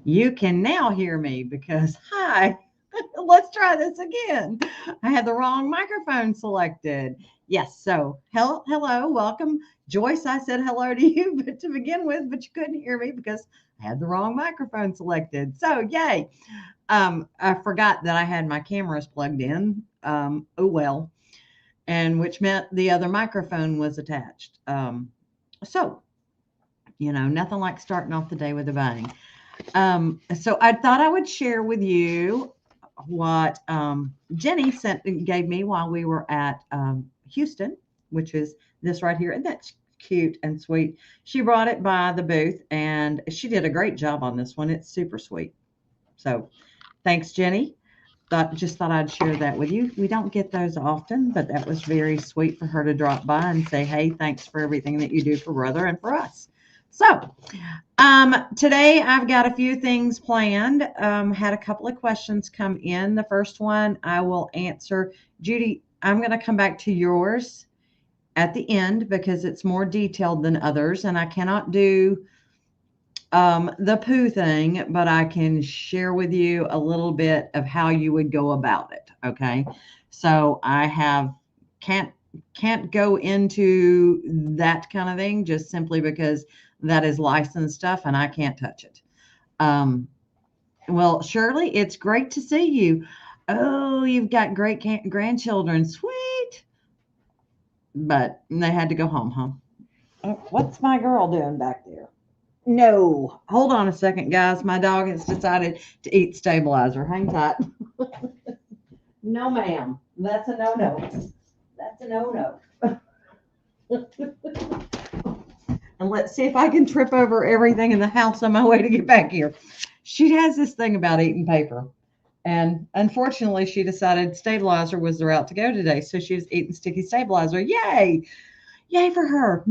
You can now hear me because, hi, let's try this again. I had the wrong microphone selected. Yes, so hello, welcome. Joyce, I said hello to you but to begin with, but you couldn't hear me because I had the wrong microphone selected. So, yay. I forgot that I had my cameras plugged in. Oh well, and which meant the other microphone was attached. So, nothing like starting off the day with a bang. So I thought I would share with you what Jenny gave me while we were at Houston, which is this right here, and that's cute and sweet. She brought it by the booth, and she did a great job on this one. It's super sweet. So thanks, Jenny. Thought I'd share that with you. We don't get those often, but that was very sweet for her to drop by and say, "Hey, thanks for everything that you do for brother and for us." So today I've got a few things planned. Had a couple of questions come in. The first one I will answer. Judy, I'm going to come back to yours at the end because it's more detailed than others, and I cannot do the poo thing, but I can share with you a little bit of how you would go about it. Okay, so I have can't go into that kind of thing just simply because that is licensed stuff and I can't touch it. Um, well, Shirley, it's great to see you. Oh, you've got great grandchildren. Sweet. But they had to go home, huh? What's my girl doing back there? No. Hold on a second, guys. My dog has decided to eat stabilizer. Hang tight. No, ma'am. That's a no-no. That's a no-no. And let's see if I can trip over everything in the house on my way to get back here. She has this thing about eating paper. And unfortunately, she decided stabilizer was the route to go today. So she was eating sticky stabilizer. Yay! Yay for her.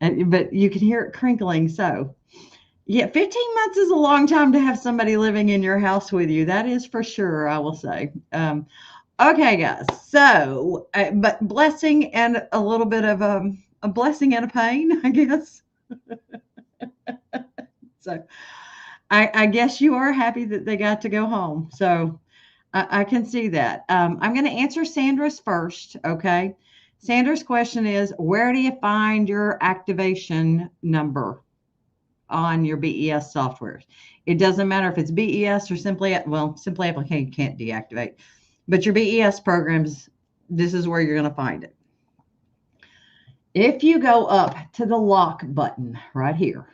But you can hear it crinkling. So, yeah, 15 months is a long time to have somebody living in your house with you. That is for sure, I will say. Okay, guys. So, but blessing and a little bit of a blessing and a pain, I guess. So, I guess you are happy that they got to go home. So, I can see that. I'm going to answer Sandra's first. Okay. Sandra's question is, where do you find your activation number on your BES software? It doesn't matter if it's BES or Simply Applique can't deactivate, but your BES programs, this is where you're going to find it. If you go up to the lock button right here,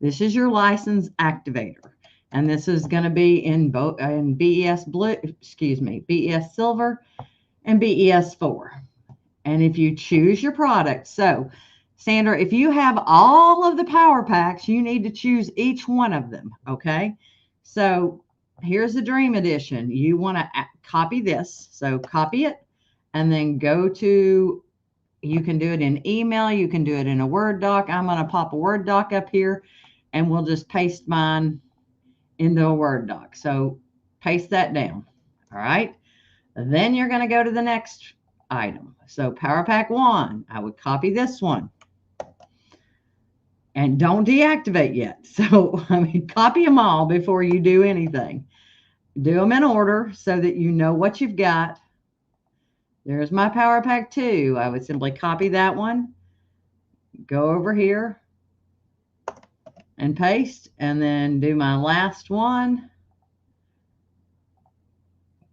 this is your license activator. And this is going to be in both in BES Silver and BES 4. And if you choose your product, so Sandra, if you have all of the power packs, you need to choose each one of them. Okay. So here's the Dream Edition. You want to copy this. So copy it and then go to, you can do it in email. You can do it in a Word doc. I'm going to pop a Word doc up here and we'll just paste mine into a Word doc. So paste that down. All right. Then you're going to go to the next item. So Power Pack 1, I would copy this one. And don't deactivate yet. So, copy them all before you do anything. Do them in order so that you know what you've got. There's my Power Pack 2. I would simply copy that one, go over here and paste, and then do my last one,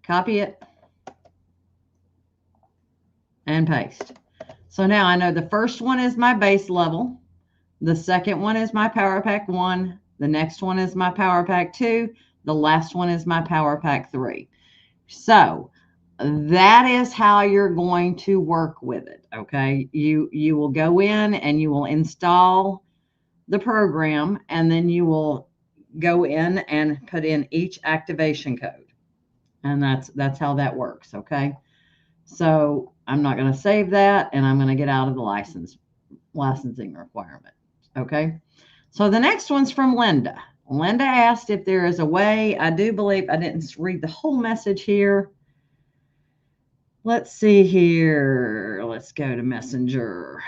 copy it, and paste. So now I know the first one is my base level. The second one is my Power Pack 1. The next one is my Power Pack 2. The last one is my Power Pack 3. So that is how you're going to work with it. Okay. You will go in and you will install the program, and then you will go in and put in each activation code. And that's how that works. Okay. So I'm not going to save that, and I'm going to get out of the licensing requirement. Okay. So the next one's from Linda. Linda asked if there is a way. I do believe I didn't read the whole message here. Let's see here. Let's go to Messenger.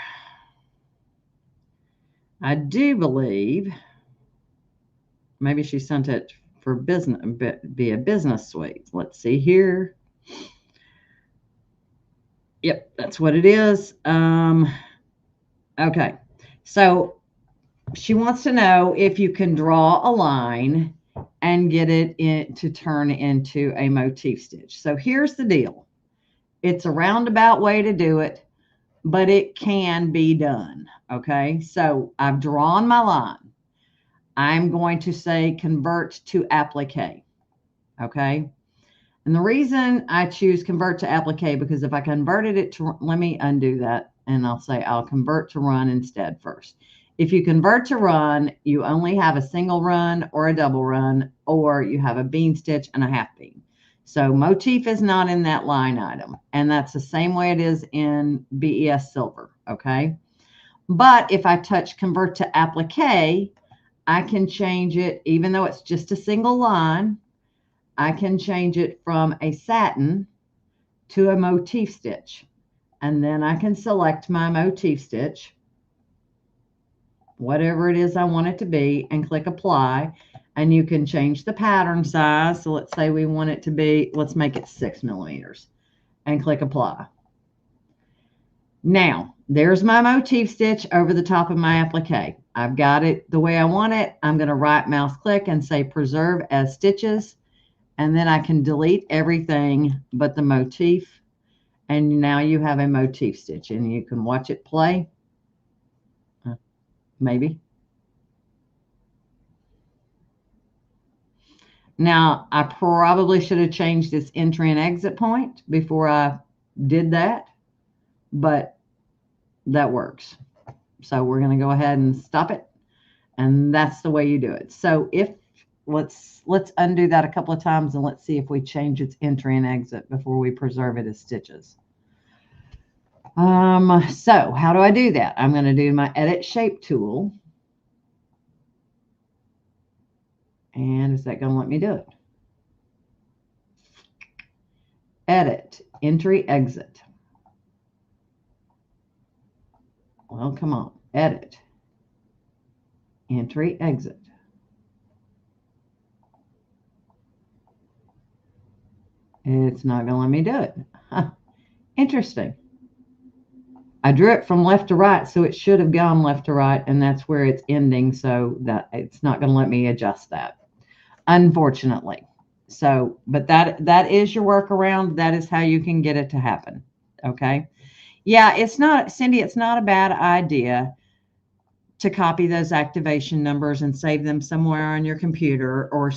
I do believe Maybe she sent it for business via Business Suite. Let's see here. Yep, that's what it is. Okay, so she wants to know if you can draw a line and get it to turn into a motif stitch. So here's the deal. It's a roundabout way to do it, but it can be done. Okay, so I've drawn my line. I'm going to say convert to applique. Okay, and the reason I choose convert to applique, because if I converted it to, let me undo that, and I'll say I'll convert to run instead first. If you convert to run, you only have a single run or a double run, or you have a bean stitch and a half bean. So motif is not in that line item, and that's the same way it is in BESSilver, okay? But if I touch convert to applique, I can change it, even though it's just a single line, I can change it from a satin to a motif stitch. And then I can select my motif stitch, whatever it is I want it to be, and click apply. And you can change the pattern size. So let's say we want it to be, let's make it 6 millimeters, and click apply. Now, there's my motif stitch over the top of my applique. I've got it the way I want it. I'm going to right mouse click and say preserve as stitches. And then I can delete everything but the motif. And now you have a motif stitch, and you can watch it play. Maybe. Now, I probably should have changed this entry and exit point before I did that, but that works. So we're going to go ahead and stop it. And that's the way you do it. So if let's undo that a couple of times, and let's see if we change its entry and exit before we preserve it as stitches. So how do I do that? I'm going to do my edit shape tool. And is that going to let me do it? Edit, entry, exit. Well, come on. Edit, entry, exit. It's not going to let me do it. Huh. Interesting. I drew it from left to right, so it should have gone left to right, and that's where it's ending, so that it's not going to let me adjust that, unfortunately. So, but that is your workaround. That is how you can get it to happen. Okay. Yeah, it's not, Cindy, it's not a bad idea to copy those activation numbers and save them somewhere on your computer, or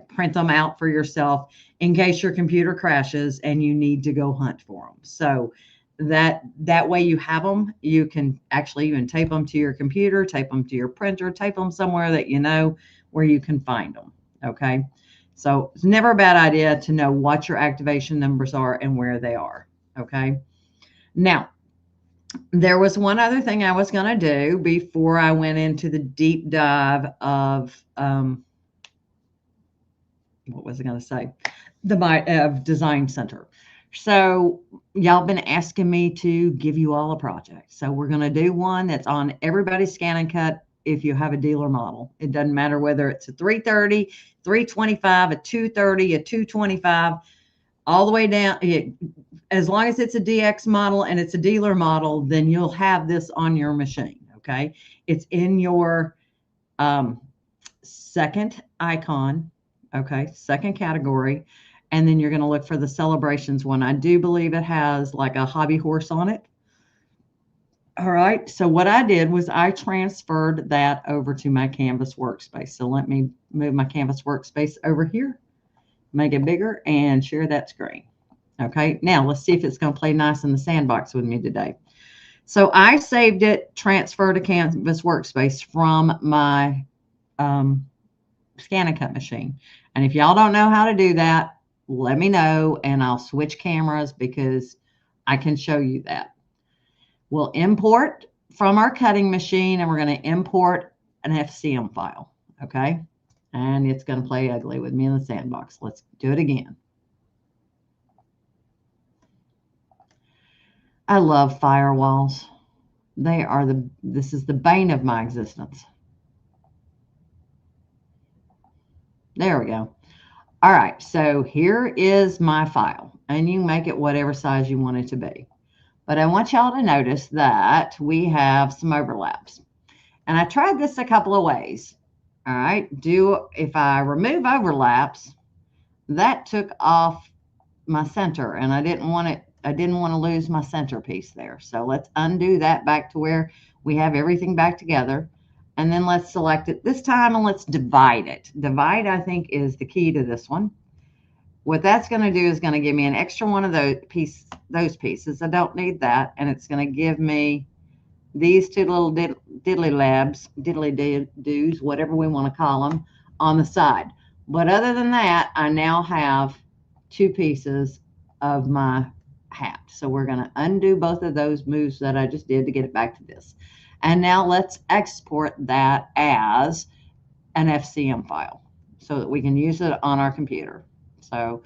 print them out for yourself in case your computer crashes and you need to go hunt for them. So that way you have them. You can actually even tape them to your computer, tape them to your printer, tape them somewhere that you know where you can find them. Okay. So it's never a bad idea to know what your activation numbers are and where they are. Okay. Now, there was one other thing I was going to do before I went into the deep dive of, what was I going to say? The Design Center. So y'all been asking me to give you all a project. So we're going to do one that's on everybody's ScanNCut if you have a dealer model. It doesn't matter whether it's a 330, 325, a 230, a 225, all the way down. As long as it's a DX model and it's a dealer model, then you'll have this on your machine. Okay. It's in your second icon. Okay. Second category. And then you're going to look for the celebrations one. I do believe it has like a hobby horse on it. All right. So what I did was I transferred that over to my CanvasWorkspace. So let me move my CanvasWorkspace over here, make it bigger, and share that screen. Okay, now let's see if it's going to play nice in the sandbox with me today. So I saved it, transfer to CanvasWorkspace from my ScanNCut machine. And if y'all don't know how to do that, let me know and I'll switch cameras because I can show you that. We'll import from our cutting machine, and we're going to import an FCM file. Okay, and it's going to play ugly with me in the sandbox. Let's do it again. I love firewalls. They are this is the bane of my existence. There we go. All right, so here is my file, and you can make it whatever size you want it to be. But I want y'all to notice that we have some overlaps. And I tried this a couple of ways. All right, if I remove overlaps, that took off my center, and I didn't want to lose my center piece there. So let's undo that back to where we have everything back together. And then let's select it this time and let's divide it. Divide, I think, is the key to this one. What that's going to do is going to give me an extra one of those pieces. I don't need that. And it's going to give me these two little diddly doos, whatever we want to call them, on the side. But other than that, I now have two pieces of my hat. So we're going to undo both of those moves that I just did to get it back to this. And now let's export that as an FCM file so that we can use it on our computer. So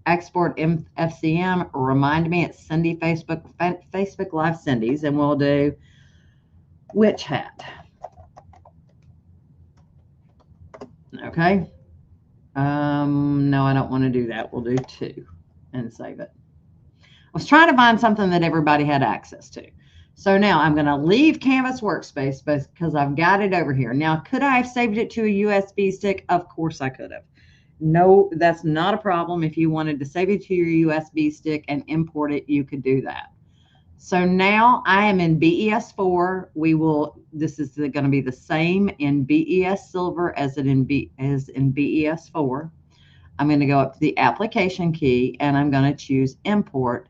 export FCM, remind me it's Cindy Facebook Live Cindy's, and we'll do witch hat. Okay. No, I don't want to do that. We'll do 2 and save it. I was trying to find something that everybody had access to. So now I'm going to leave CanvasWorkspace because I've got it over here. Now, could I have saved it to a USB stick? Of course I could have. No, that's not a problem. If you wanted to save it to your USB stick and import it, you could do that. So now I am in BES4. This is going to be the same in BESSilver as in BES4. I'm going to go up to the application key and I'm going to choose import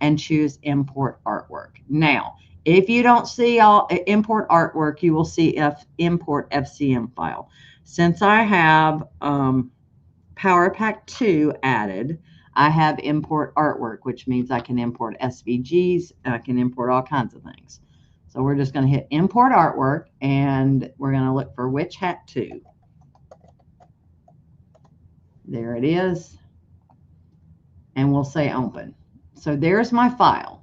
and choose import artwork. Now, if you don't see import artwork, you will see import FCM file. Since I have Power Pack 2 added, I have import artwork, which means I can import SVGs and I can import all kinds of things. So we're just going to hit import artwork and we're going to look for Witch Hat 2. There it is. And we'll say open. So there's my file.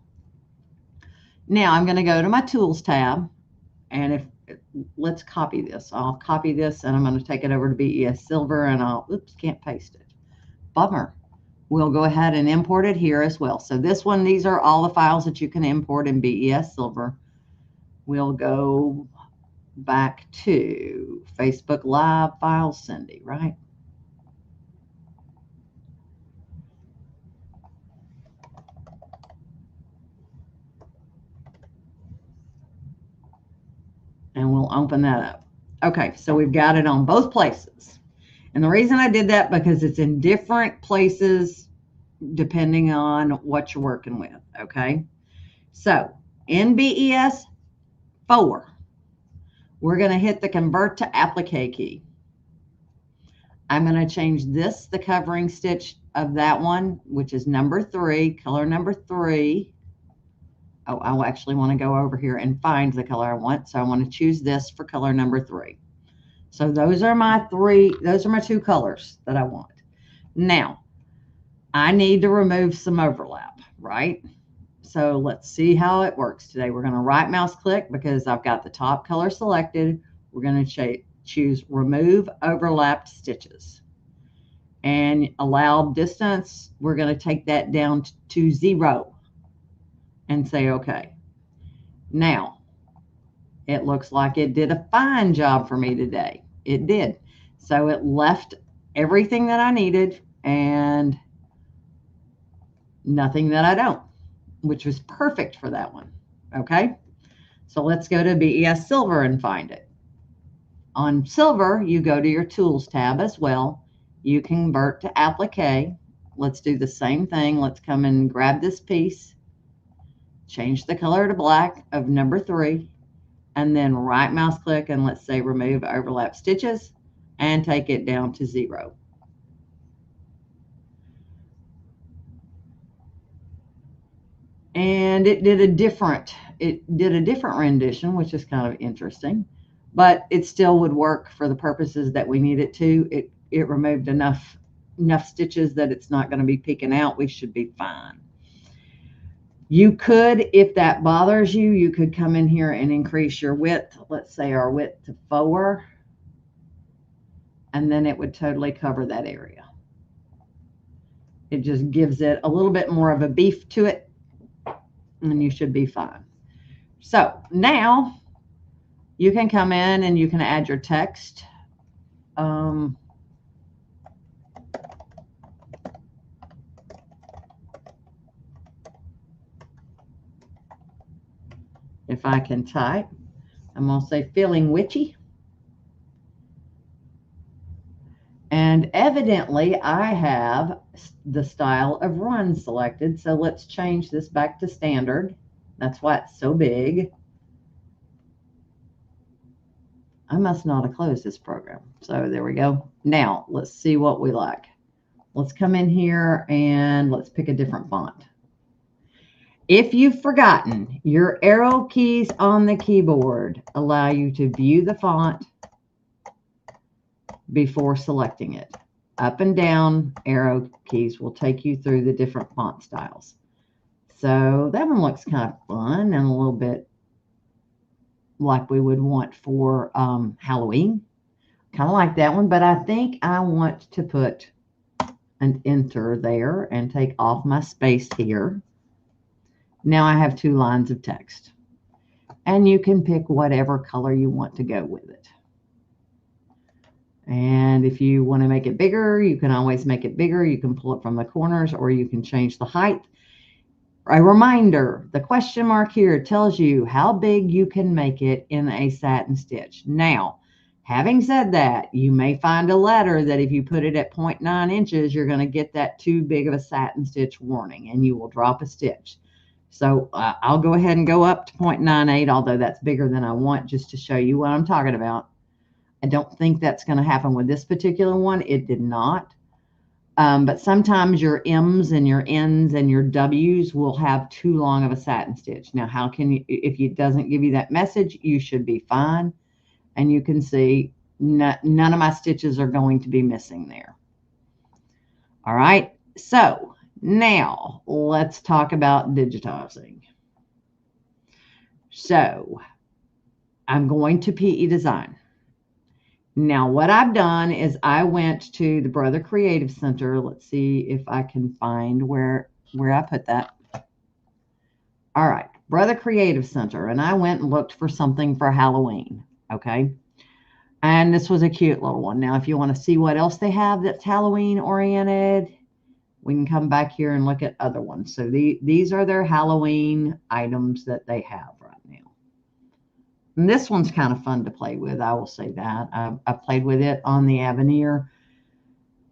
Now I'm going to go to my Tools tab, and let's copy this. I'll copy this and I'm going to take it over to BESSilver, and oops, can't paste it. Bummer. We'll go ahead and import it here as well. So these are all the files that you can import in BESSilver. We'll go back to Facebook Live Files Cindy, right? And we'll open that up. Okay, so we've got it on both places. And the reason I did that because it's in different places depending on what you're working with, okay? So in BES4, we're going to hit the Convert to Applique key. I'm going to change the covering stitch of that one, which is number 3, color number 3. Oh, I actually want to go over here and find the color I want. So I want to choose this for color number 3. So those are my 2 colors that I want. Now, I need to remove some overlap, right? So let's see how it works today. We're going to right mouse click because I've got the top color selected. We're going to choose remove overlapped stitches. And allowed distance, we're going to take that down to 0 and say OK. Now, it looks like it did a fine job for me today. It did. So it left everything that I needed and nothing that I don't, which was perfect for that one. Okay, so let's go to BESSilver and find it. On Silver, you go to your Tools tab as well. You convert to Applique. Let's do the same thing. Let's come and grab this piece, change the color to black of number 3, and then right mouse click and let's say remove overlap stitches and take it down to 0. And it did a different rendition, which is kind of interesting, but it still would work for the purposes that we need it to. It removed enough stitches that it's not going to be peeking out. We should be fine. You could, if that bothers you, you could come in here and increase your width. Let's say our width to 4. and then it would totally cover that area. It just gives it a little bit more of a beef to it, and you should be fine. So now you can come in and you can add your text. If I can type, I'm going to say feeling witchy. And evidently I have the style of run selected. So let's change this back to standard. That's why it's so big. I must not have closed this program. So there we go. Now let's see what we like. Let's come in here and let's pick a different font. If you've forgotten, your arrow keys on the keyboard allow you to view the font before selecting it. Up and down arrow keys will take you through the different font styles. So that one looks kind of fun and a little bit like we would want for Halloween. Kind of like that one, but I think I want to put an enter there and take off my space here. Now I have 2 lines of text, and you can pick whatever color you want to go with it. And if you want to make it bigger, you can always make it bigger. You can pull it from the corners, or you can change the height. A reminder, the question mark here tells you how big you can make it in a satin stitch. Now, having said that, you may find a letter that if you put it at 0.9 inches, you're going to get that too big of a satin stitch warning, and you will drop a stitch. So I'll go ahead and go up to 0.98, although that's bigger than I want, just to show you what I'm talking about. I don't think that's going to happen with this particular one. It did not. But sometimes your M's and your N's and your W's will have too long of a satin stitch. Now, how can you, if it doesn't give you that message, you should be fine. And you can see none of my stitches are going to be missing there. All right. So now let's talk about digitizing. So I'm going to PEDESIGN. Now what I've done is I went to the Brother Creative Center. Let's see if I can find where I put that. All right, Brother Creative Center, and I went and looked for something for Halloween. Okay, and this was a cute little one. Now if you want to see what else they have that's Halloween oriented, we can come back here and look at other ones. So these are their Halloween items that they have right now. And this one's kind of fun to play with, I will say that. I played with it on the Avenir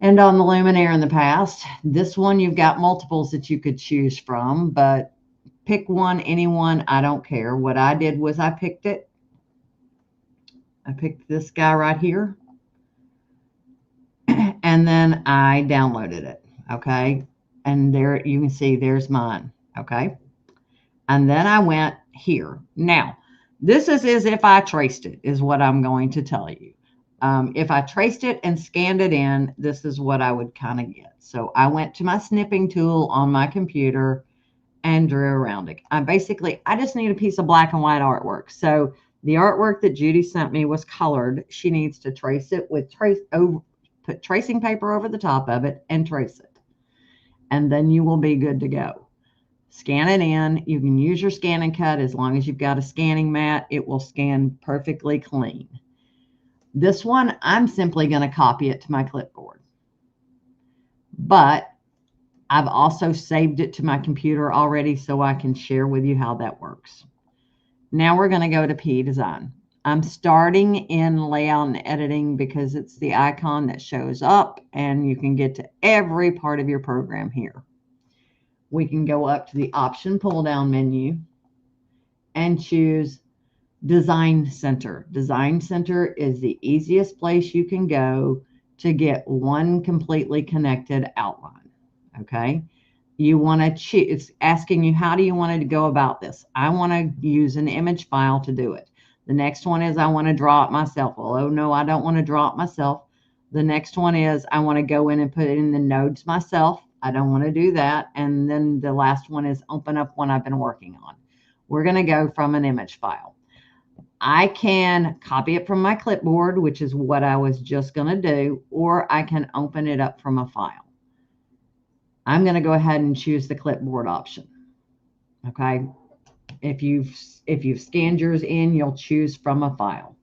and on the Luminaire in the past. This one, you've got multiples that you could choose from, but pick one, anyone, I don't care. What I did was I picked it. I picked this guy right here. And then I downloaded it, okay? And there you can see there's mine, okay? And then I went here. Now, this is as if I traced it, is what I'm going to tell you. If I traced it and scanned it in, this is what I would kind of get. So I went to my snipping tool on my computer and drew around it. I just need a piece of black and white artwork. So the artwork that Judy sent me was colored. She needs to trace it with put tracing paper over the top of it and trace it. And then you will be good to go. Scan it in. You can use your ScanNCut as long as you've got a scanning mat. It will scan perfectly clean. This one, I'm simply going to copy it to my clipboard. But I've also saved it to my computer already so I can share with you how that works. Now we're going to go to PEDESIGN. I'm starting in Layout and Editing because it's the icon that shows up and you can get to every part of your program here. We can go up to the option pull-down menu and choose Design Center. Design Center is the easiest place you can go to get one completely connected outline. Okay, you want to choose. It's asking you, how do you want to go about this? I want to use an image file to do it. The next one is I want to draw it myself. Well, oh no, I don't want to draw it myself. The next one is I want to go in and put it in the nodes myself. I don't want to do that. And then the last one is open up one I've been working on. We're going to go from an image file. I can copy it from my clipboard, which is what I was just going to do, or I can open it up from a file. I'm going to go ahead and choose the clipboard option. Okay. If you've scanned yours in, you'll choose from a file.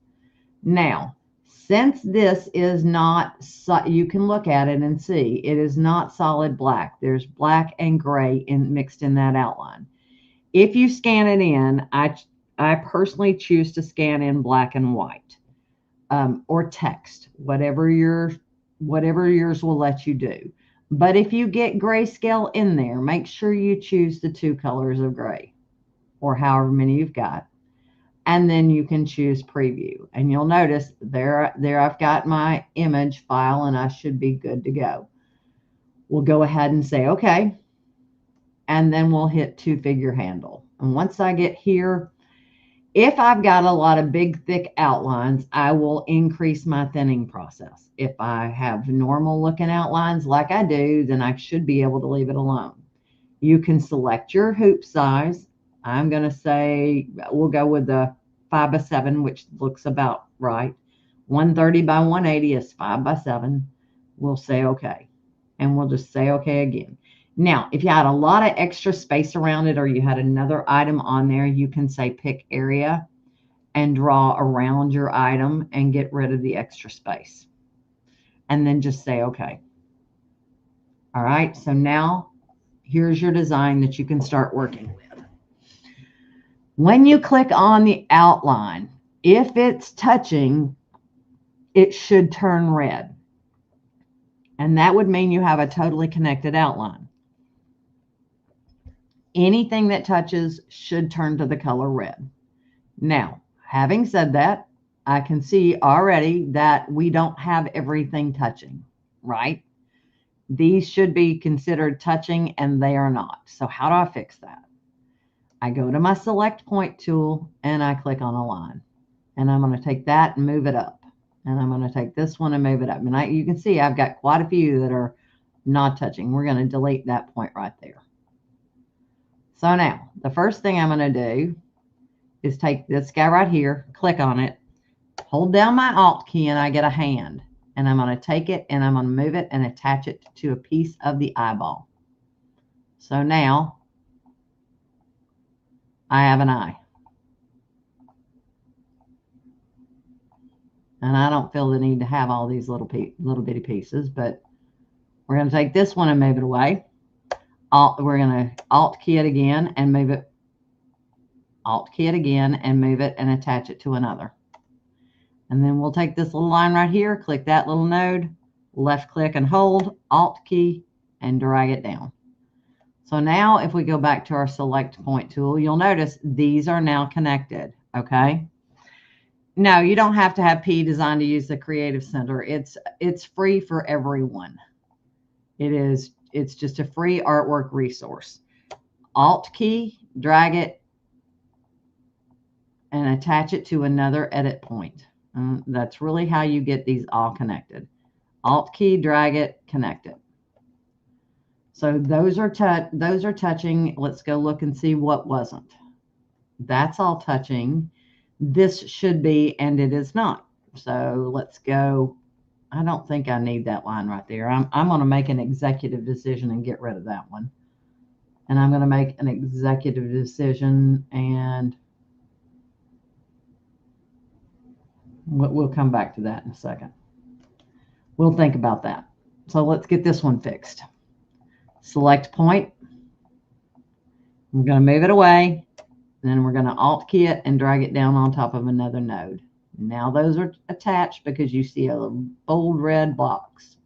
Now, since this is not, you can look at it and see it is not solid black. There's black and gray mixed in that outline. If you scan it in, I personally choose to scan in black and white, or text, whatever yours will let you do. But if you get grayscale in there, make sure you choose the 2 colors of gray, or however many you've got. And then you can choose preview. And you'll notice there I've got my image file, and I should be good to go. We'll go ahead and say okay. And then we'll hit 2-figure handle. And once I get here, if I've got a lot of big, thick outlines, I will increase my thinning process. If I have normal looking outlines like I do, then I should be able to leave it alone. You can select your hoop size. I'm going to say we'll go with the 5x7, which looks about right. 130 by 180 is 5x7. We'll say okay. And we'll just say okay again. Now, if you had a lot of extra space around it, or you had another item on there, you can say pick area and draw around your item and get rid of the extra space. And then just say okay. All right, so now here's your design that you can start working with. When you click on the outline, if it's touching, it should turn red. And that would mean you have a totally connected outline. Anything that touches should turn to the color red. Now, having said that, I can see already that we don't have everything touching, right? These should be considered touching, and they are not. So how do I fix that? I go to my select point tool and I click on a line, and I'm going to take that and move it up, and I'm going to take this one and move it up. And you can see I've got quite a few that are not touching. We're going to delete that point right there. So now the first thing I'm going to do is take this guy right here, click on it, hold down my Alt key, and I get a hand. And I'm going to take it and I'm going to move it and attach it to a piece of the eyeball. So now I have an eye. And I don't feel the need to have all these little bitty pieces, but we're going to take this one and move it away. We're going to Alt key it again and move it. Alt key it again and move it and attach it to another. And then we'll take this little line right here, click that little node, left click and hold, Alt key, and drag it down. So now if we go back to our select point tool, you'll notice these are now connected, okay? No, you don't have to have PEDESIGN to use the Creative Center. It's free for everyone. It's just a free artwork resource. Alt key, drag it, and attach it to another edit point. That's really how you get these all connected. Alt key, drag it, connect it. So those are touching. Let's go look and see what wasn't. That's all touching. This should be, and it is not. So let's go. I don't think I need that line right there. I'm going to make an executive decision and get rid of that one. And I'm going to make an executive decision, and we'll come back to that in a second. We'll think about that. So let's get this one fixed. Select point. We're going to move it away. And then we're going to Alt key it and drag it down on top of another node. Now those are attached because you see a bold red box.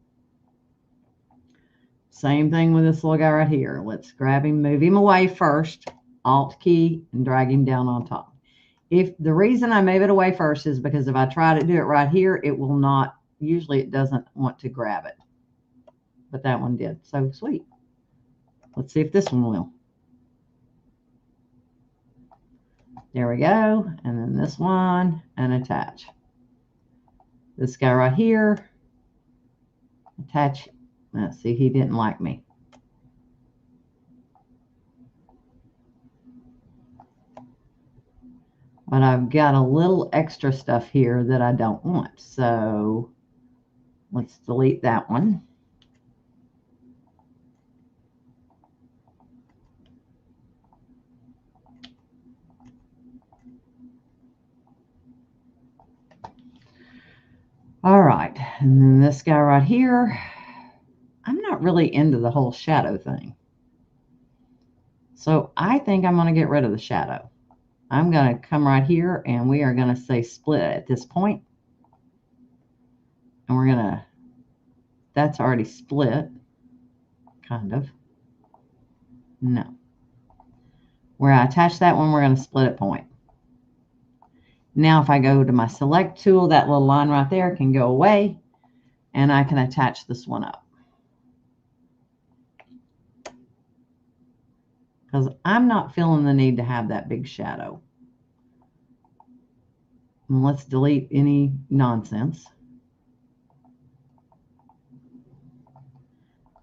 Same thing with this little guy right here. Let's grab him, move him away first, Alt key, and drag him down on top. If the reason I move it away first is because if I try to do it right here, it will not, usually it doesn't want to grab it. But that one did. So sweet. Let's see if this one will. There we go. And then this one, and attach. This guy right here, attach. Let's see, he didn't like me. But I've got a little extra stuff here that I don't want. So let's delete that one. All right, and then this guy right here, I'm not really into the whole shadow thing. So I think I'm going to get rid of the shadow. I'm going to come right here and we are going to say split at this point. And we're going to, that's already split, kind of. No. Where I attach that one, we're going to split at point. Now if I go to my select tool, that little line right there can go away and I can attach this one up. Because I'm not feeling the need to have that big shadow. And let's delete any nonsense.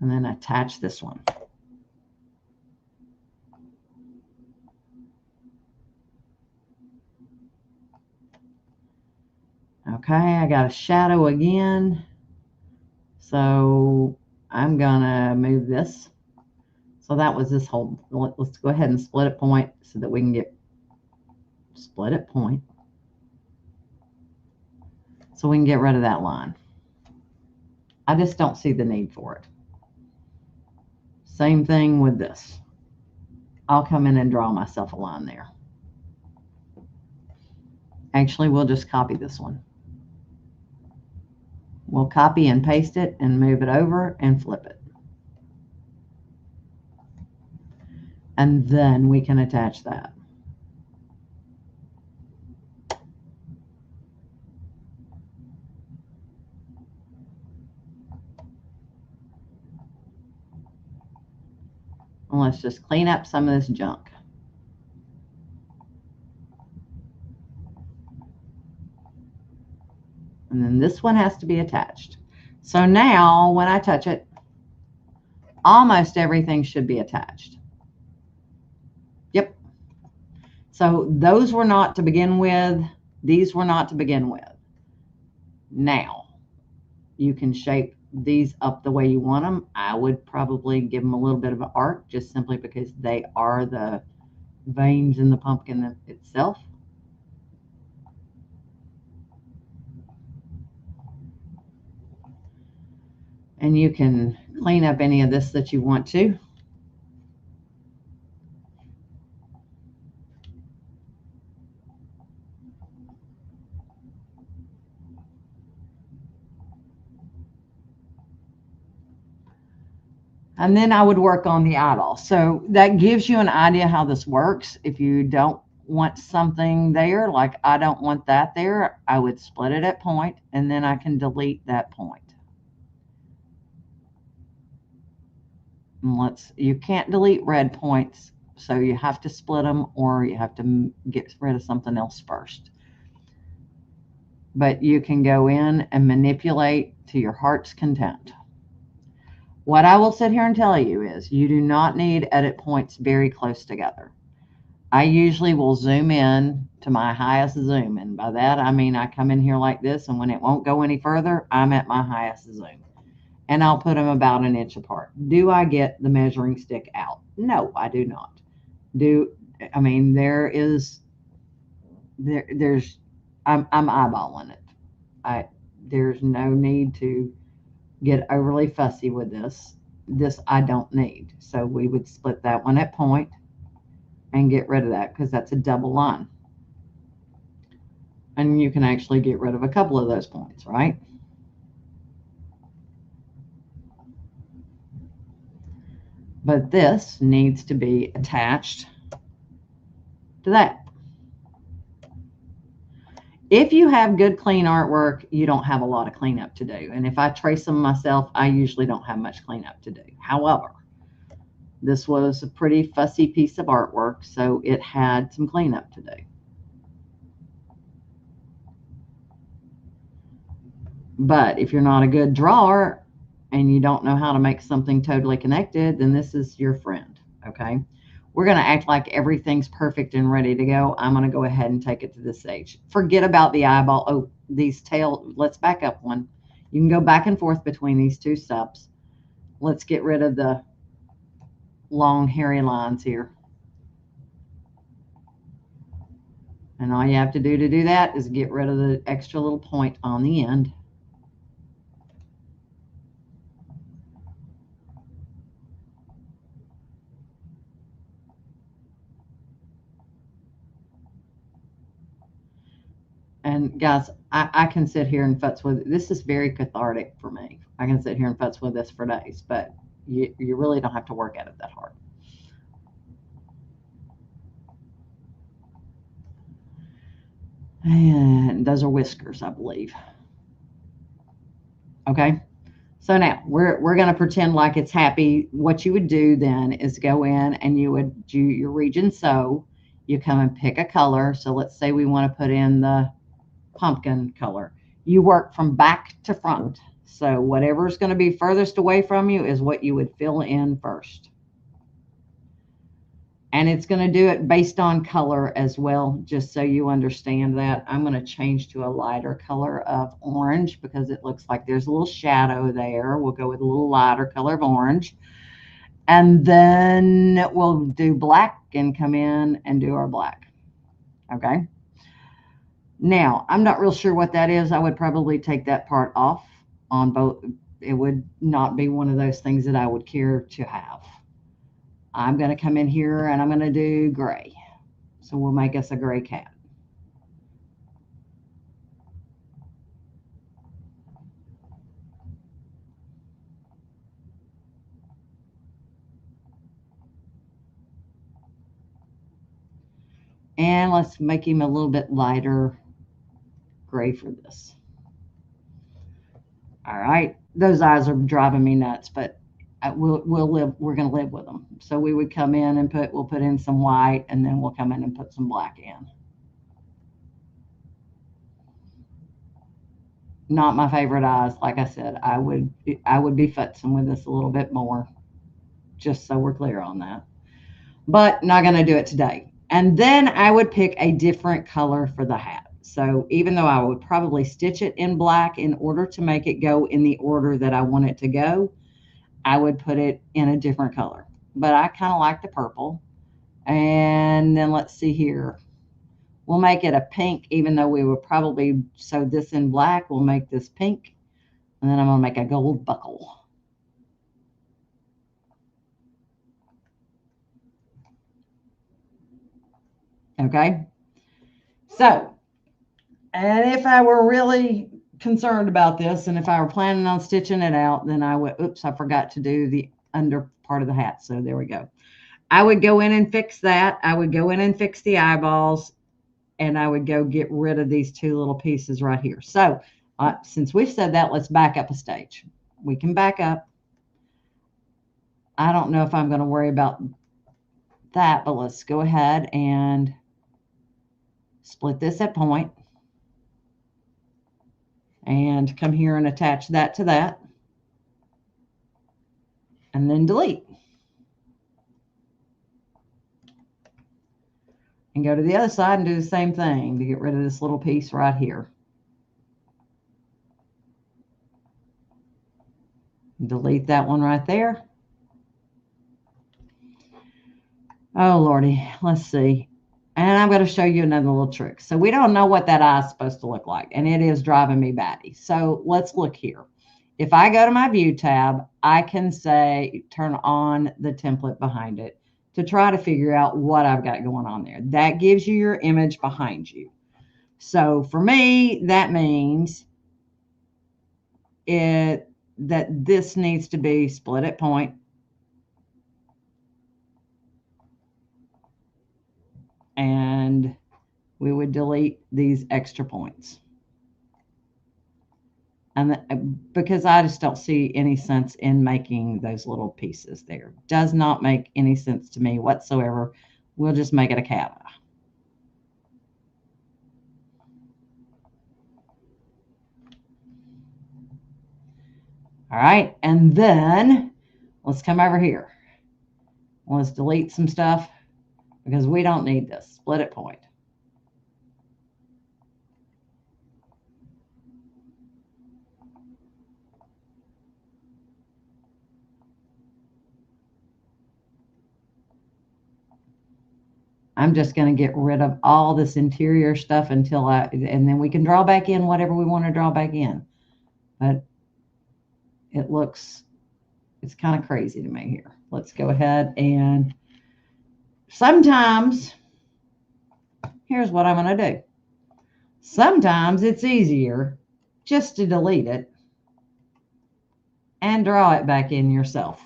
And then attach this one. Okay, I got a shadow again. So I'm gonna move this. So that was this whole, let's go ahead and split at point so that we can get split at point. So we can get rid of that line. I just don't see the need for it. Same thing with this. I'll come in and draw myself a line there. Actually, we'll just copy this one. We'll copy and paste it and move it over and flip it. And then we can attach that. And let's just clean up some of this junk. And then this one has to be attached. So now when I touch it, almost everything should be attached. Yep. So those were not to begin with. These were not to begin with. Now you can shape these up the way you want them. I would probably give them a little bit of an arc just simply because they are the veins in the pumpkin itself. And you can clean up any of this that you want to. And then I would work on the eyeball. So that gives you an idea how this works. If you don't want something there, like I don't want that there, I would split it at point and then I can delete that point. And you can't delete red points, so you have to split them or you have to get rid of something else first. But you can go in and manipulate to your heart's content. What I will sit here and tell you is you do not need edit points very close together. I usually will zoom in to my highest zoom. And by that, I mean I come in here like this, and when it won't go any further, I'm at my highest zoom. And I'll put them about an inch apart. Do I get the measuring stick out? No, I do not. I mean, I'm eyeballing it. There's no need to get overly fussy with this. This I don't need. So we would split that one at point and get rid of that because that's a double line. And you can actually get rid of a couple of those points, right? But this needs to be attached to that. If you have good clean artwork, you don't have a lot of cleanup to do. And if I trace them myself, I usually don't have much cleanup to do. However, this was a pretty fussy piece of artwork, so it had some cleanup to do. But if you're not a good drawer and you don't know how to make something totally connected, then this is your friend, okay? we're going to act like everything's perfect and ready to go. I'm going to go ahead and take it to this stage. Forget about the eyeball. Oh, these tail, let's back up one. You can go back and forth between these two steps. Let's get rid of the long hairy lines here. And all you have to do that is get rid of the extra little point on the end. And guys, I can sit here and futz with it. This is very cathartic for me. I can sit here and futz with this for days, but you really don't have to work at it that hard. And those are whiskers, I believe. Okay. So now we're going to pretend like it's happy. What you would do then is go in and you would do your region. So you come and pick a color. So let's say we want to put in the pumpkin color. You work from back to front. So whatever's going to be furthest away from you is what you would fill in first. And it's going to do it based on color as well, just so you understand that. I'm going to change to a lighter color of orange because it looks like there's a little shadow there. We'll go with a little lighter color of orange. And then we'll do black and come in and do our black. Okay. Now, I'm not real sure what that is. I would probably take that part off on both. It would not be one of those things that I would care to have. I'm going to come in here and I'm going to do gray. So we'll make us a gray cat. And let's make him a little bit lighter gray for this. All right. Those eyes are driving me nuts, but we're going to live with them. So we would come in and we'll put in some white, and then we'll come in and put some black in. Not my favorite eyes. Like I said, I would be futzing with this a little bit more, just so we're clear on that. But not going to do it today. And then I would pick a different color for the hat. So even though I would probably stitch it in black in order to make it go in the order that I want it to go, I would put it in a different color. But I kind of like the purple. And then let's see here. We'll make it a pink, even though we would probably sew this in black. We'll make this pink. And then I'm going to make a gold buckle. Okay. So, and if I were really concerned about this, and if I were planning on stitching it out, then I would, oops, I forgot to do the under part of the hat. So there we go. I would go in and fix that. I would go in and fix the eyeballs, and I would go get rid of these two little pieces right here. So since we've said that, let's back up a stage. We can back up. I don't know if I'm going to worry about that, but let's go ahead and split this at point. And come here and attach that to that. And then delete. And go to the other side and do the same thing to get rid of this little piece right here. Delete that one right there. Oh, Lordy, let's see. And I'm going to show you another little trick. So we don't know what that eye is supposed to look like, and it is driving me batty. So let's look here. If I go to my View tab, I can say turn on the template behind it to try to figure out what I've got going on there. That gives you your image behind you. So for me, that means that this needs to be split at point. And we would delete these extra points. And because I just don't see any sense in making those little pieces there. Does not make any sense to me whatsoever. We'll just make it a cat eye. All right, and then let's come over here. Let's delete some stuff. because we don't need this. Split it point. I'm just going to get rid of all this interior stuff until and then we can draw back in whatever we want to draw back in. But it's kind of crazy to me here. Let's go ahead and sometimes, here's what I'm going to do. Sometimes it's easier just to delete it and draw it back in yourself.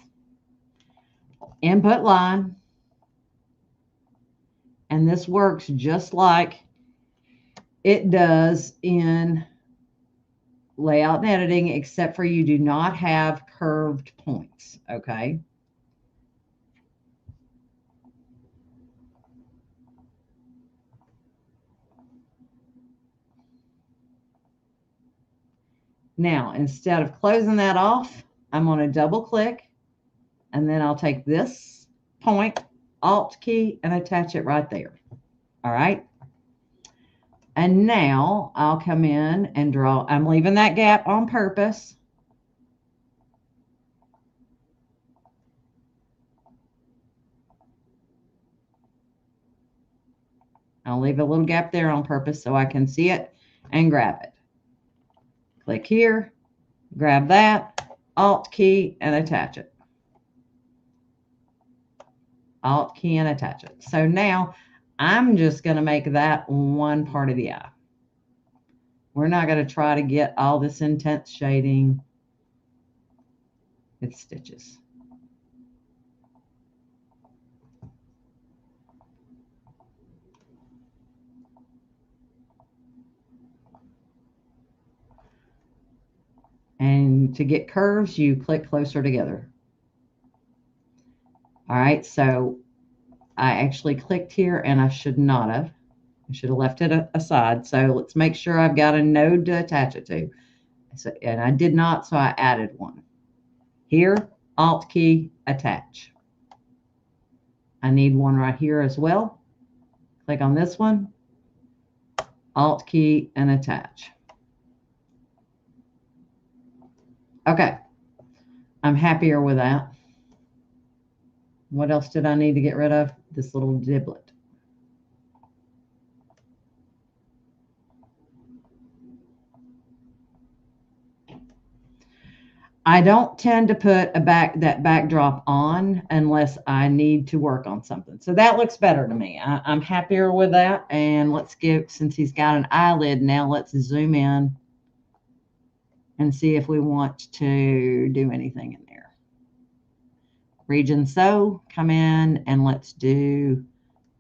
Input line. And this works just like it does in layout and editing, except for you do not have curved points, okay? Now, instead of closing that off, I'm going to double click, and then I'll take this point, Alt key, and attach it right there. All right. And now I'll come in and draw. I'm leaving that gap on purpose. I'll leave a little gap there on purpose so I can see it and grab it. Click here, grab that, Alt key, and attach it. Alt key and attach it. So now I'm just going to make that one part of the eye. We're not going to try to get all this intense shading. It's stitches. And to get curves, you click closer together. All right, so I actually clicked here and I should not have. I should have left it aside. So let's make sure I've got a node to attach it to. So, and I did not, so I added one. Here, Alt key, attach. I need one right here as well. Click on this one, Alt key, and attach. Okay, I'm happier with that. What else did I need to get rid of? This little diblet. I don't tend to put that backdrop on unless I need to work on something. So that looks better to me. I'm happier with that. And let's since he's got an eyelid now, let's zoom in and see if we want to do anything in there. Region sew, come in and let's do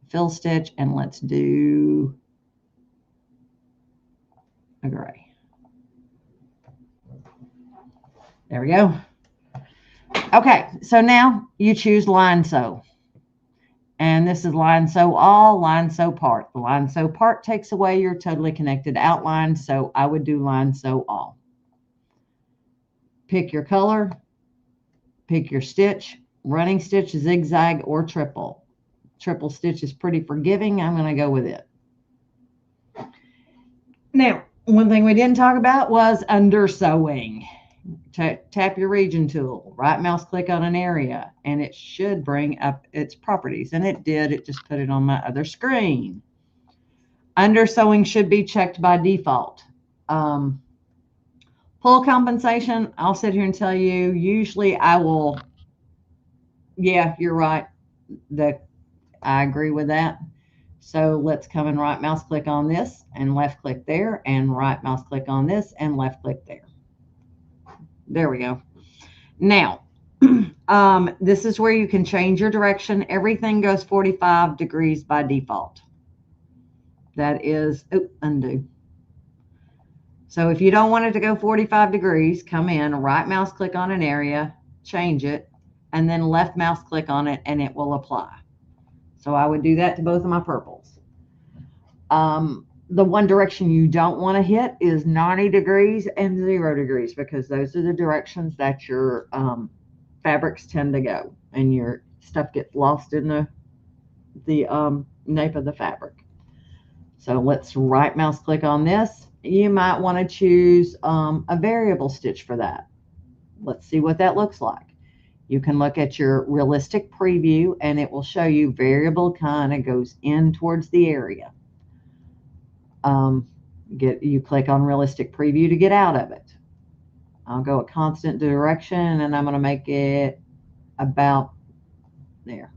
fill stitch and let's do a gray. There we go. Okay, so now you choose line sew. And this is line sew all, line sew part. The line sew part takes away your totally connected outline, so I would do line sew all. Pick your color, pick your stitch, running stitch, zigzag, or triple. Triple stitch is pretty forgiving. I'm going to go with it. Now, one thing we didn't talk about was under sewing. Tap your region tool, right mouse click on an area, and it should bring up its properties. And it did. It just put it on my other screen. Under sewing should be checked by default. Pull compensation, I'll sit here and tell you, usually I will, yeah, you're right. I agree with that. So let's come and right mouse click on this and left click there, and right mouse click on this and left click there. There we go. Now, this is where you can change your direction. Everything goes 45 degrees by default. That is, undo. So if you don't want it to go 45 degrees, come in, right mouse click on an area, change it, and then left mouse click on it, and it will apply. So I would do that to both of my purples. The one direction you don't want to hit is 90 degrees and 0 degrees, because those are the directions that your fabrics tend to go, and your stuff gets lost in the nape of the fabric. So let's right mouse click on this. You might want to choose a variable stitch for that. Let's see what that looks like. You can look at your realistic preview and it will show you variable kind of goes in towards the area. You click on realistic preview to get out of it. I'll go a constant direction and I'm going to make it about there.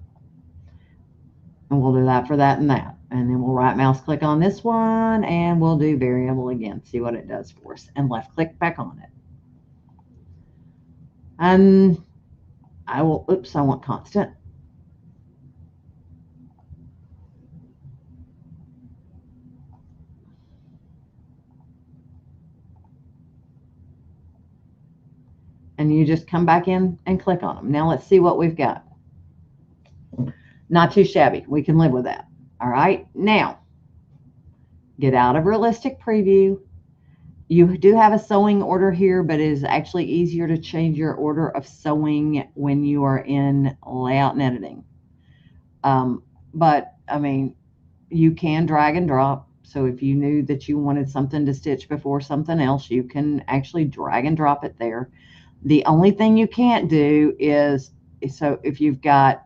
And we'll do that for that and that. And then we'll right mouse click on this one and we'll do variable again, see what it does for us, and left click back on it. And I will, oops, I want constant. And you just come back in and click on them. Now let's see what we've got. Not too shabby. We can live with that. All right. Now, get out of realistic preview. You do have a sewing order here, but it is actually easier to change your order of sewing when you are in layout and editing. But I mean, you can drag and drop. So if you knew that you wanted something to stitch before something else, you can actually drag and drop it there. The only thing you can't do is, so if you've got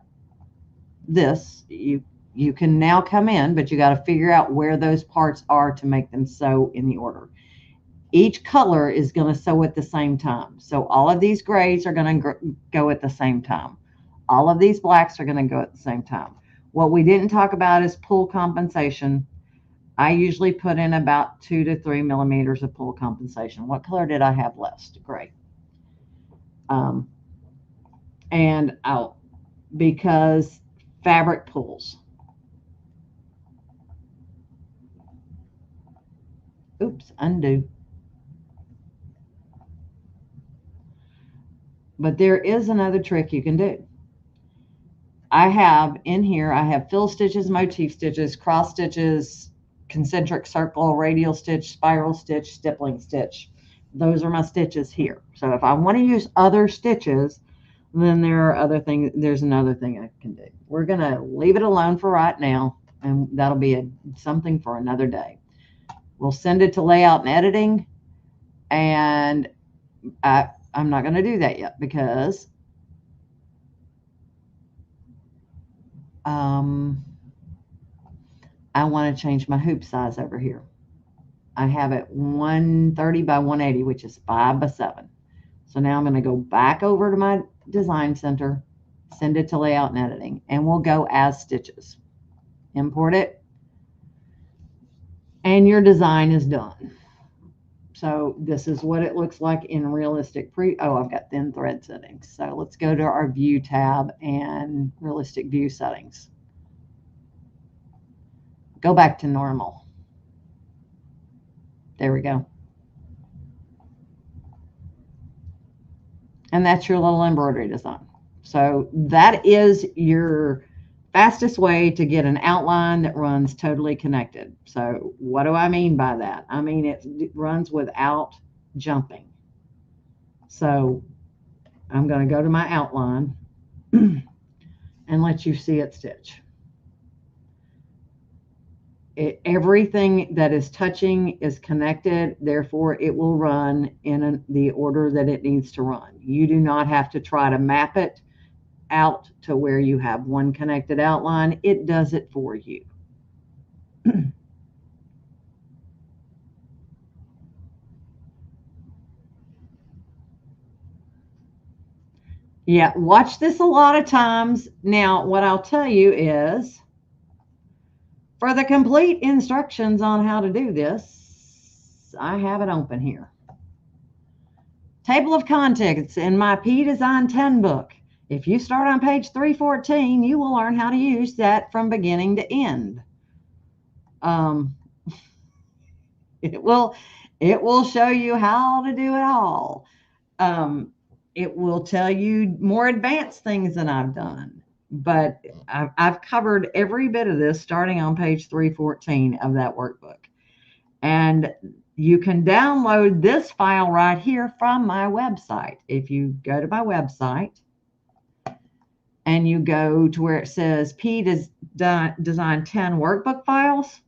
this, you can now come in, but you got to figure out where those parts are to make them sew in the order. Each color is going to sew at the same time. So all of these grays are going to go at the same time. All of these blacks are going to go at the same time. What we didn't talk about is pull compensation. I usually put in about 2 to 3 millimeters of pull compensation. What color did I have left? Gray. And out, because fabric pulls. Oops, undo. But there is another trick you can do. I have in here, I have fill stitches, motif stitches, cross stitches, concentric circle, radial stitch, spiral stitch, stippling stitch. Those are my stitches here. So if I want to use other stitches, then there are other things. There's another thing I can do. We're going to leave it alone for right now, and that'll be something for another day. We'll send it to layout and editing, and I'm not going to do that yet because I want to change my hoop size over here. I have it 130 by 180, which is 5 by 7. So now I'm going to go back over to my design center, send it to layout and editing, and we'll go as stitches. Import it, and your design is done. So this is what it looks like in realistic I've got thin thread settings. So let's go to our view tab and realistic view settings. Go back to normal. There we go. And that's your little embroidery design. So that is your fastest way to get an outline that runs totally connected. So what do I mean by that? I mean it runs without jumping. So I'm going to go to my outline and let you see it stitch. Everything that is touching is connected, therefore it will run in the order that it needs to run. You do not have to try to map it out to where you have one connected outline. It does it for you. Yeah, watch this a lot of times. Now, what I'll tell you is, for the complete instructions on how to do this, I have it open here. Table of contents in my PEDESIGN 10 book. If you start on page 314, you will learn how to use that from beginning to end. It will show you how to do it all. It will tell you more advanced things than I've done. But I've covered every bit of this starting on page 314 of that workbook. And you can download this file right here from my website. If you go to my website and you go to where it says design 10 workbook files.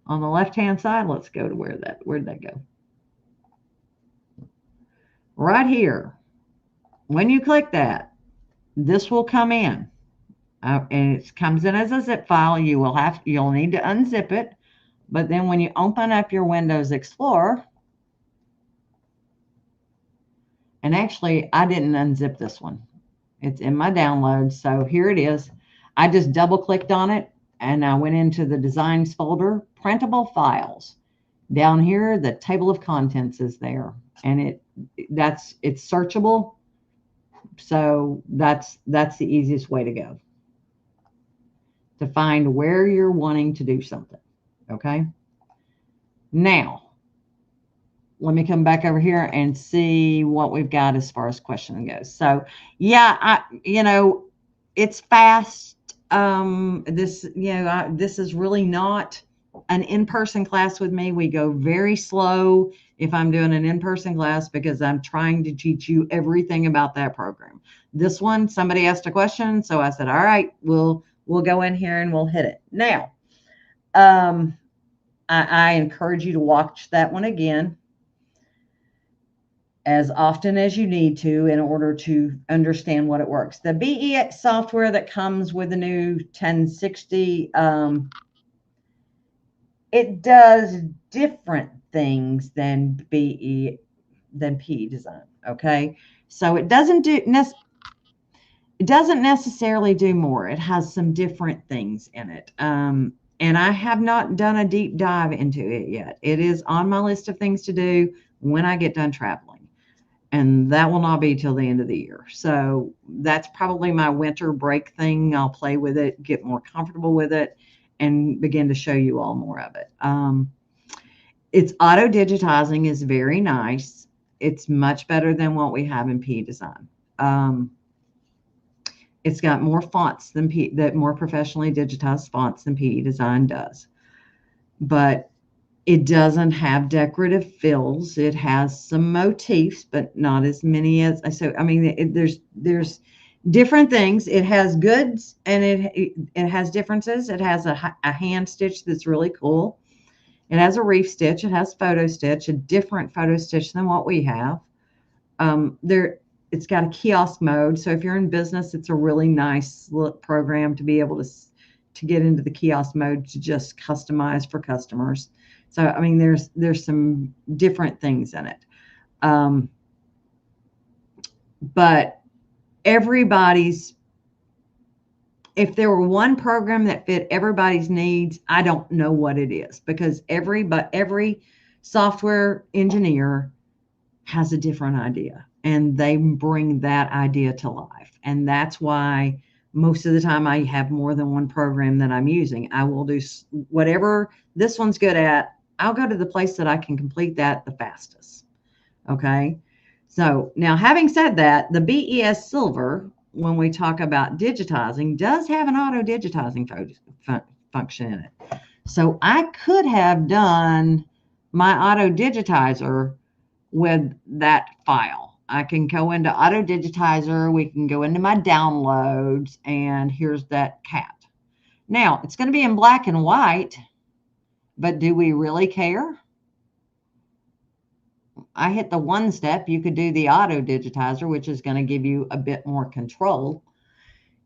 On the left-hand side, let's go to where'd that go? Right here. When you click that, this will come in. And it comes in as a zip file. You'll need to unzip it. But then when you open up your Windows Explorer, and actually I didn't unzip this one. It's in my downloads. So here it is. I just double clicked on it and I went into the designs folder, printable files. Down here, the table of contents is there, and it's searchable. So that's the easiest way to go to find where you're wanting to do something. Okay. Now, let me come back over here and see what we've got as far as questioning goes. So yeah, it's fast. This is really not an in-person class with me. We go very slow if I'm doing an in-person class because I'm trying to teach you everything about that program. This one, somebody asked a question, so I said, all right, we'll go in here and we'll hit it. Now, I encourage you to watch that one again as often as you need to in order to understand what it works. The BES software that comes with the new 1060, it does different things than PEDESIGN. Okay, so it doesn't necessarily do more. It has some different things in it. And I have not done a deep dive into it yet. It is on my list of things to do when I get done traveling. And that will not be till the end of the year. So that's probably my winter break thing. I'll play with it, get more comfortable with it, and begin to show you all more of it. Its auto digitizing is very nice. It's much better than what we have in PEDESIGN. It's got more fonts than more professionally digitized fonts than PEDESIGN does. But it doesn't have decorative fills. It has some motifs, but not as many as I mean. There's different things. It has goods and it has differences. It has a hand stitch that's really cool. It has a reef stitch. It has photo stitch, a different photo stitch than what we have. It's got a kiosk mode. So if you're in business, it's a really nice program to be able to get into the kiosk mode to just customize for customers. So, I mean, there's some different things in it. But if there were one program that fit everybody's needs, I don't know what it is, because every software engineer has a different idea and they bring that idea to life. And that's why most of the time I have more than one program that I'm using. I will do whatever this one's good at. I'll go to the place that I can complete that the fastest. Okay. So now, having said that, the BESSilver, when we talk about digitizing, does have an auto digitizing function in it. So I could have done my auto digitizer with that file. I can go into Auto Digitizer. We can go into my downloads, and here's that cat. Now, it's going to be in black and white, but do we really care? I hit the one step. You could do the Auto Digitizer, which is going to give you a bit more control.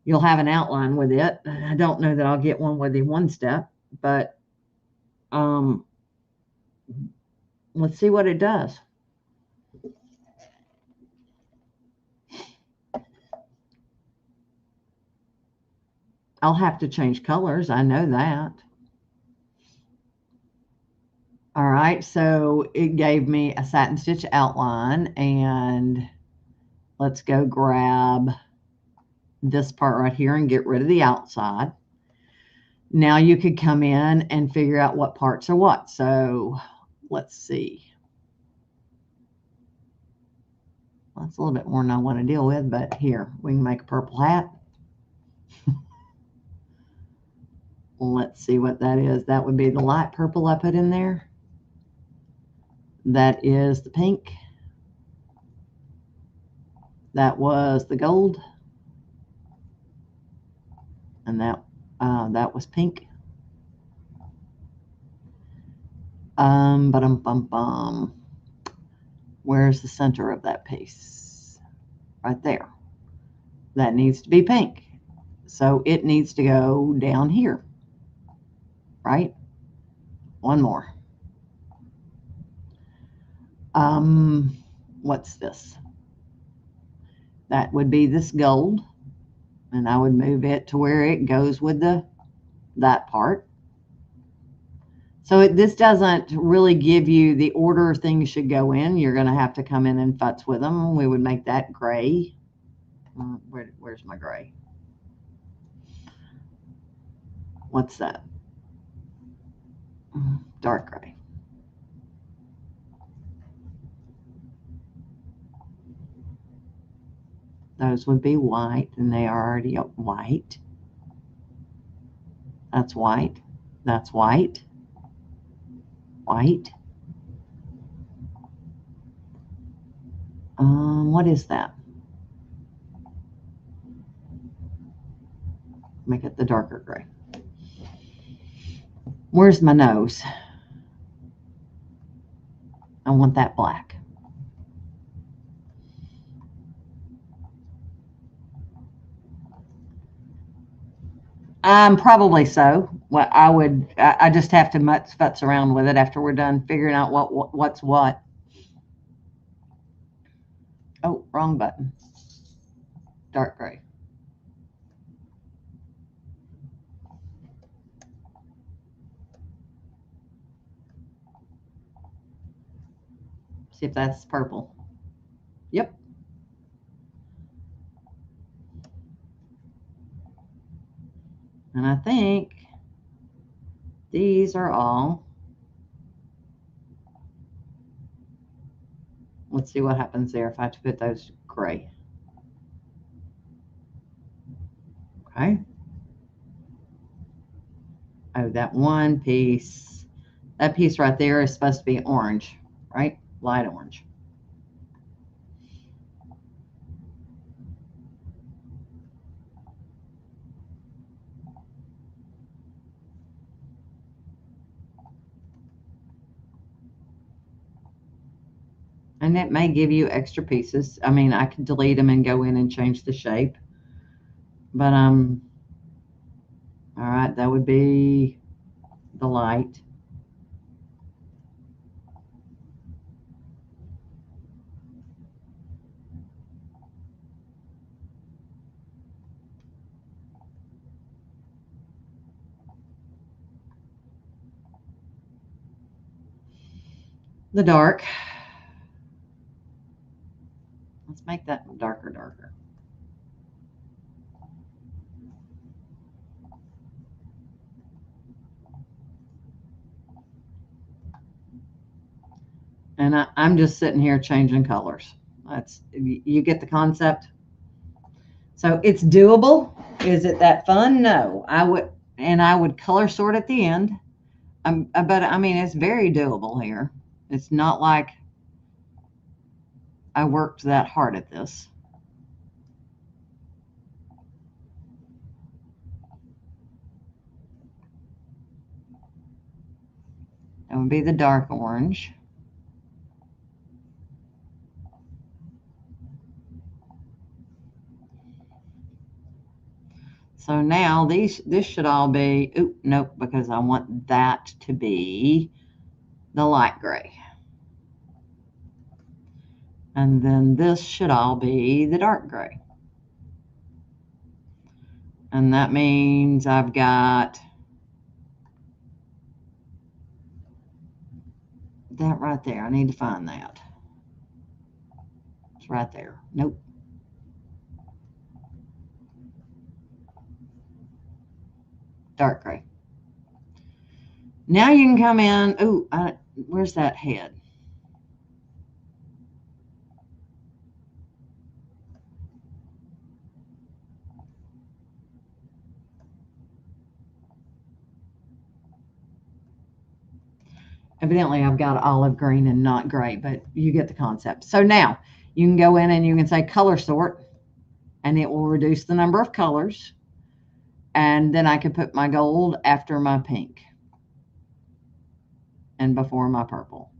You'll have an outline with it. I don't know that I'll get one with the one step, but let's see what it does. I'll have to change colors. I know that. All right, so it gave me a satin stitch outline, and let's go grab this part right here and get rid of the outside. Now you could come in and figure out what parts are what. So let's see. Well, that's a little bit more than I want to deal with, but here, we can make a purple hat. Let's see what that is. That would be the light purple I put in there. That is the pink. That was the gold. And that That was pink. Where's the center of that piece? Right there. That needs to be pink. So it needs to go down here, right? One more. What's this? That would be this gold, and I would move it to where it goes with that part. So this doesn't really give you the order things should go in. You're going to have to come in and futz with them. We would make that gray. Where's my gray? What's that? Dark gray. Those would be white, and they are already white. That's white. That's white. White. What is that? Make it the darker gray. Where's my nose? I want that black. Probably so. Well, I just have to futz around with it after we're done figuring out what's what. Oh, wrong button. Dark gray. See if that's purple. Yep. And I think these are all. Let's see what happens there if I put those gray. Okay. Oh, that one piece, that piece right there is supposed to be orange, right? Light orange. And it may give you extra pieces. I mean, I could delete them and go in and change the shape. But, all right, that would be the light. The dark. Let's make that darker. And I'm just sitting here changing colors. You get the concept. So it's doable. Is it that fun? No. I would color sort at the end. But I mean, it's very doable here. It's not like I worked that hard at this. That would be the dark orange. So now this should all be, nope, because I want that to be the light gray. And then this should all be the dark gray. And that means I've got that right there. I need to find that. It's right there. Nope. Dark gray. Now you can come in. Where's that head? Evidently, I've got olive green and not gray, but you get the concept. So now you can go in and you can say color sort, and it will reduce the number of colors. And then I could put my gold after my pink and before my purple.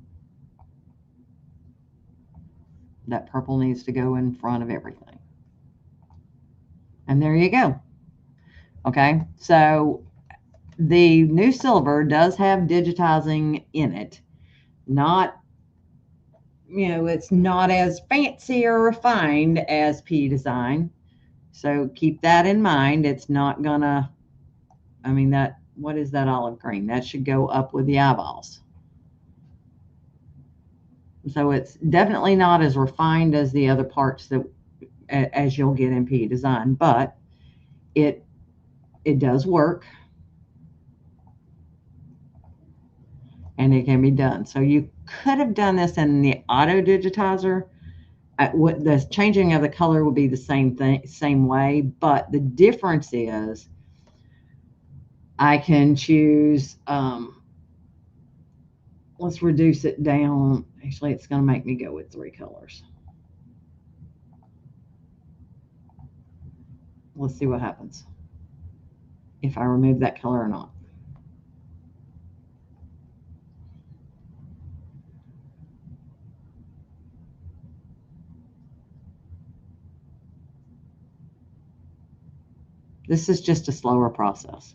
That purple needs to go in front of everything. And there you go. Okay, so the new silver does have digitizing in it. Not, you know, it's not as fancy or refined as PEDESIGN. So keep that in mind. It's not gonna, I mean, that, what is that olive green? That should go up with the eyeballs. So it's definitely not as refined as the other parts that as you'll get in PEDESIGN, but it does work and it can be done. So you could have done this in the Auto Digitizer. What the changing of the color would be the same thing, same way, but the difference is I can choose, let's reduce it down. Actually, it's going to make me go with 3 colors. Let's see what happens if I remove that color or not. This is just a slower process.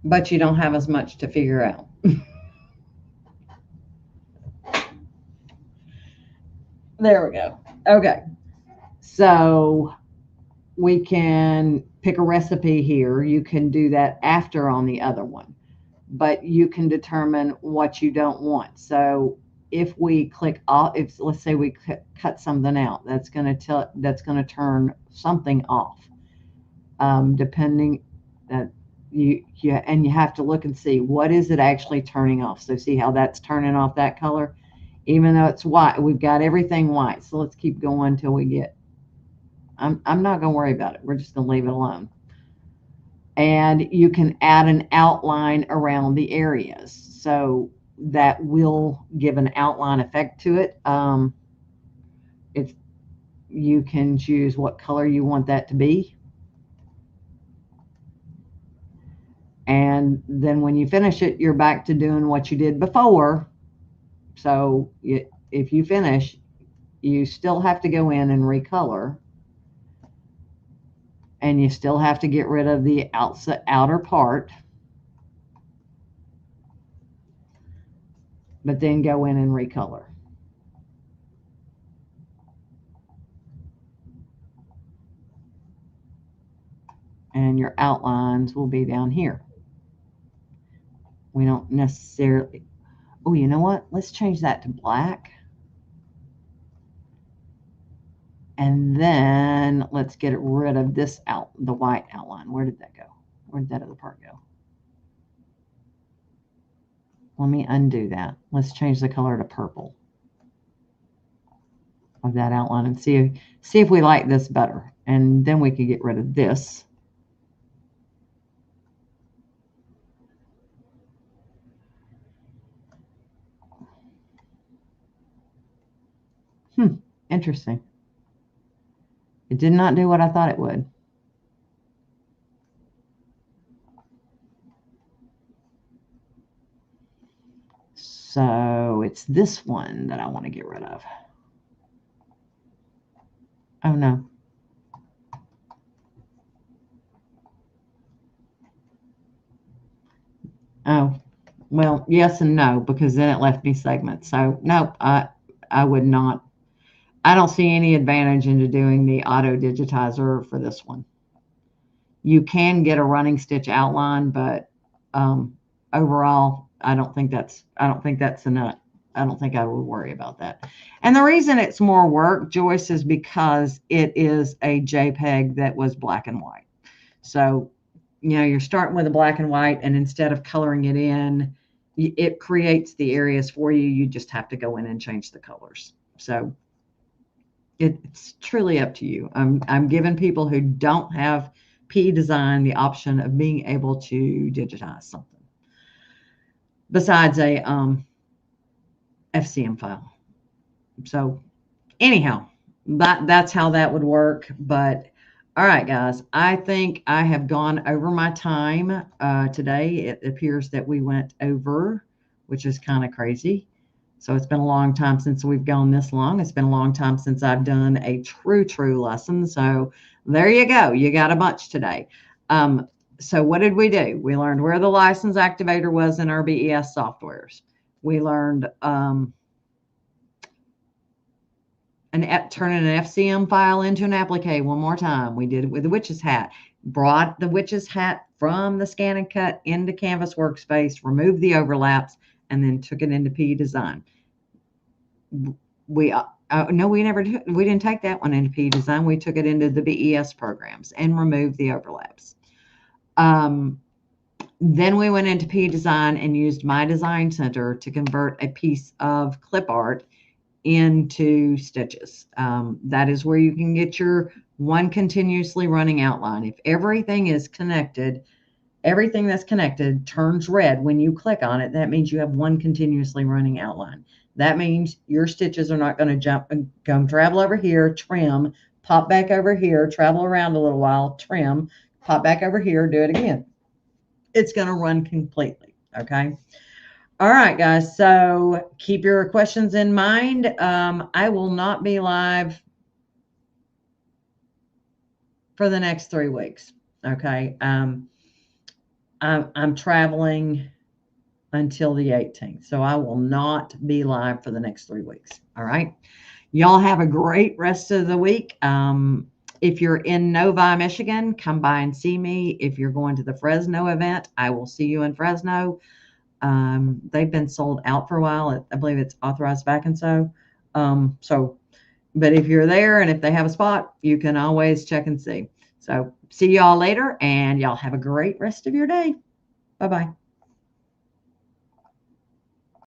But you don't have as much to figure out. There we go. Okay. So we can pick a recipe here. You can do that after on the other one, but you can determine what you don't want. So if we click off, if let's say we cut something out, that's going to turn something off. Depending that you have to look and see what is it actually turning off. So see how that's turning off that color, even though it's white. We've got everything white. So let's keep going until we get. I'm not going to worry about it. We're just going to leave it alone. And you can add an outline around the areas. So that will give an outline effect to it. If you can choose what color you want that to be. And then when you finish it, you're back to doing what you did before. So if you finish, you still have to go in and recolor. And you still have to get rid of the outer part. But then go in and recolor. And your outlines will be down here. We don't necessarily, oh, you know what? Let's change that to black. And then let's get rid of this the white outline. Where did that go? Where did that other part go? Let me undo that. Let's change the color to purple of that outline and see if we like this better. And then we could get rid of this. Interesting. It did not do what I thought it would. So it's this one that I want to get rid of. Oh, no. Oh, well, yes and no, because then it left me segments. So no, I would not. I don't see any advantage into doing the Auto Digitizer for this one. You can get a running stitch outline, but overall, I don't think that's enough. I don't think I would worry about that. And the reason it's more work, Joyce, is because it is a JPEG that was black and white. So, you know, you're starting with a black and white, and instead of coloring it in, it creates the areas for you. You just have to go in and change the colors. So it's truly up to you. I'm giving people who don't have PEDESIGN the option of being able to digitize something besides a FCM file. So anyhow, that's how that would work. But all right, guys, I think I have gone over my time today. It appears that we went over, which is kind of crazy. So it's been a long time since we've gone this long. It's been a long time since I've done a true lesson. So there you go. You got a bunch today. So what did we do? We learned where the license activator was in our BES softwares. We learned turning an FCM file into an applique one more time. We did it with the witch's hat. Brought the witch's hat from the ScanNCut into CanvasWorkspace, removed the overlaps, and then took it into PEDESIGN. No, we never did. We didn't take that one into PEDESIGN. We took it into the BES programs and removed the overlaps. Then we went into PEDESIGN and used My Design Center to convert a piece of clip art into stitches. That is where you can get your one continuously running outline. If everything is connected, everything that's connected turns red when you click on it, that means you have one continuously running outline. That means your stitches are not going to jump and come travel over here, trim, pop back over here, travel around a little while, trim, pop back over here, do it again. It's going to run completely. Okay. All right, guys. So keep your questions in mind. I will not be live for the next 3 weeks. Okay. I'm traveling until the 18th. So I will not be live for the next 3 weeks. All right. Y'all have a great rest of the week. If you're in Novi, Michigan, come by and see me. If you're going to the Fresno event, I will see you in Fresno. They've been sold out for a while. I believe it's authorized back and so. But if you're there and if they have a spot, you can always check and see. So see y'all later, and y'all have a great rest of your day. Bye-bye.